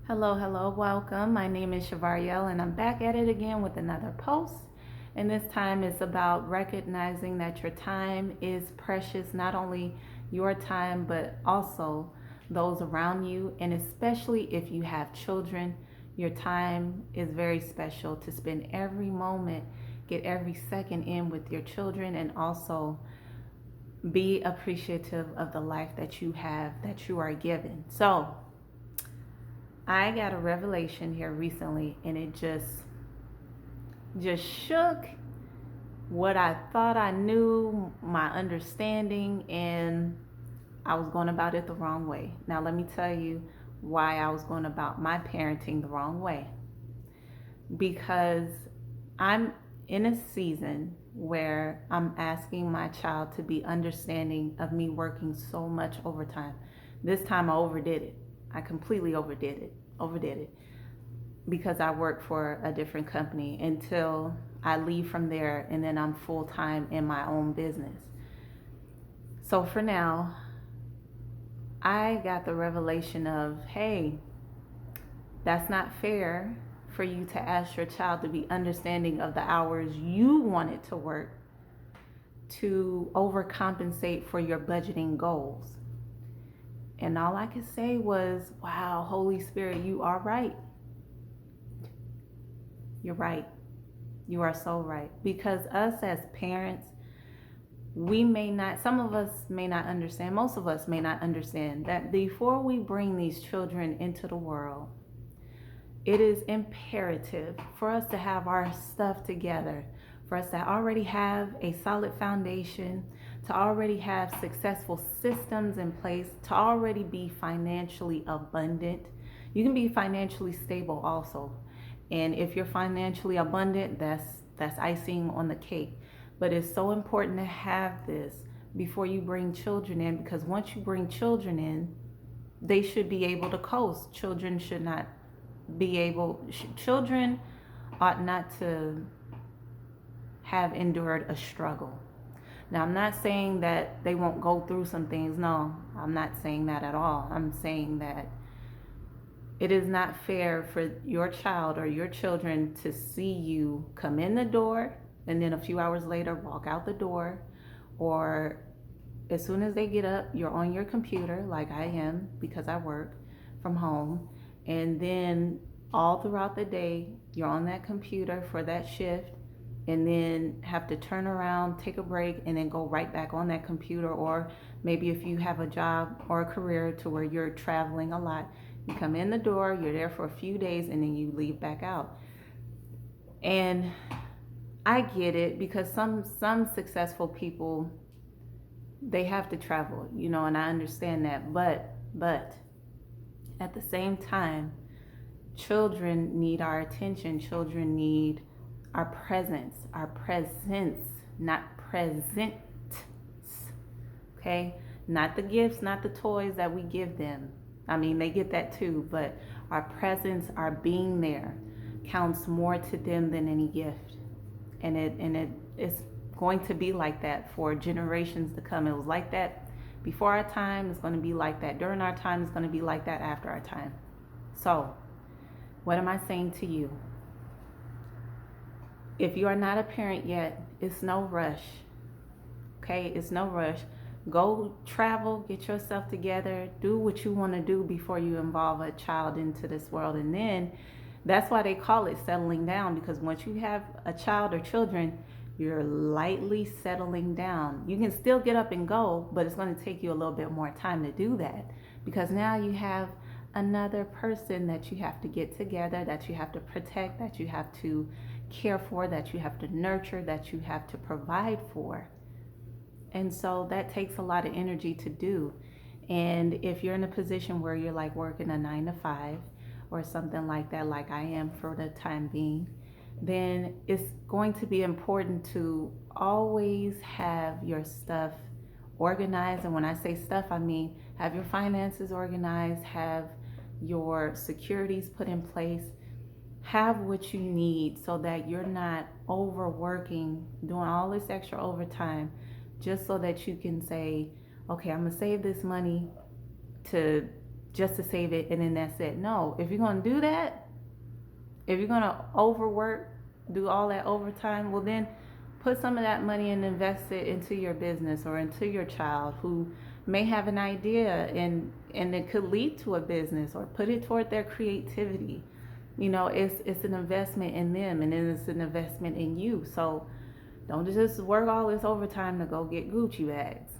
Hello, welcome. My name is Shavariel, and I'm back at it again with another post. And this time is about recognizing that your time is precious, not only your time, but also those around you. And especially if you have children, your time is very special to spend every moment, get every second in with your children, and also be appreciative of the life that you have, that you are given. So, I got a revelation here recently and it just shook what I thought I knew, my understanding, and I was going about it the wrong way. Now let me tell you why I was going about my parenting the wrong way. Because I'm in a season where I'm asking my child to be understanding of me working so much overtime. This time I overdid it. I completely overdid it because I work for a different company until I leave from there and then I'm full time in my own business. So for now, I got the revelation of, hey, that's not fair for you to ask your child to be understanding of the hours you wanted to work to overcompensate for your budgeting goals. And all I could say was, wow, Holy Spirit, you are right. You're right. You are so right. Because us as parents, we may not, some of us may not understand, most of us may not understand that before we bring these children into the world, it is imperative for us to have our stuff together, for us to already have a solid foundation, to already have successful systems in place, to already be financially abundant. You can be financially stable also. And if you're financially abundant, that's icing on the cake. But it's so important to have this before you bring children in, because once you bring children in, they should be able to coast. Children should not be able, children ought not to have endured a struggle. Now, I'm not saying that they won't go through some things. No, I'm not saying that at all. I'm saying that it is not fair for your child or your children to see you come in the door and then a few hours later walk out the door, or as soon as they get up, you're on your computer like I am because I work from home, and then all throughout the day you're on that computer for that shift, and then have to turn around, take a break, and then go right back on that computer. Or maybe if you have a job or a career to where you're traveling a lot, you come in the door, you're there for a few days, and then you leave back out. And I get it, because some successful people, they have to travel, and I understand that. But at the same time, children need our attention. Children need our presence, not presents. Okay? Not the gifts, not the toys that we give them. I mean, they get that too, but our presence, our being there, counts more to them than any gift. And it's going to be like that for generations to come. It was like that before our time. It's going to be like that during our time. It's going to be like that after our time. So, what am I saying to you? If you are not a parent yet, it's no rush. Okay? It's no rush. Go travel, get yourself together, do what you want to do before you involve a child into this world. And then that's why they call it settling down, because once you have a child or children, you're lightly settling down. You can still get up and go, but it's going to take you a little bit more time to do that, because now you have another person that you have to get together, that you have to protect, that you have to care for, that you have to nurture, that you have to provide for. And so that takes a lot of energy to do. And if you're in a position where you're like working a 9 to 5 or something like that, like I am for the time being, then it's going to be important to always have your stuff organized. And when I say stuff, I mean have your finances organized, have your securities put in place, have what you need so that you're not overworking, doing all this extra overtime, just so that you can say, okay, I'm gonna save this money to just to save it and then that's it. No, if you're going to do that, if you're going to overwork, do all that overtime, well then put some of that money and invest it into your business or into your child who may have an idea and it could lead to a business, or put it toward their creativity. You know, it's an investment in them, and then it's an investment in you. So don't just work all this overtime to go get Gucci bags.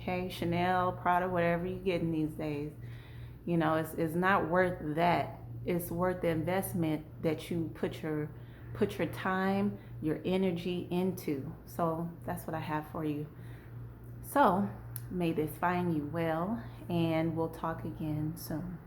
Okay, Chanel, Prada, whatever you're getting these days. You know, it's not worth that. It's worth the investment that you put your time, your energy into. So that's what I have for you. So may this find you well, and we'll talk again soon.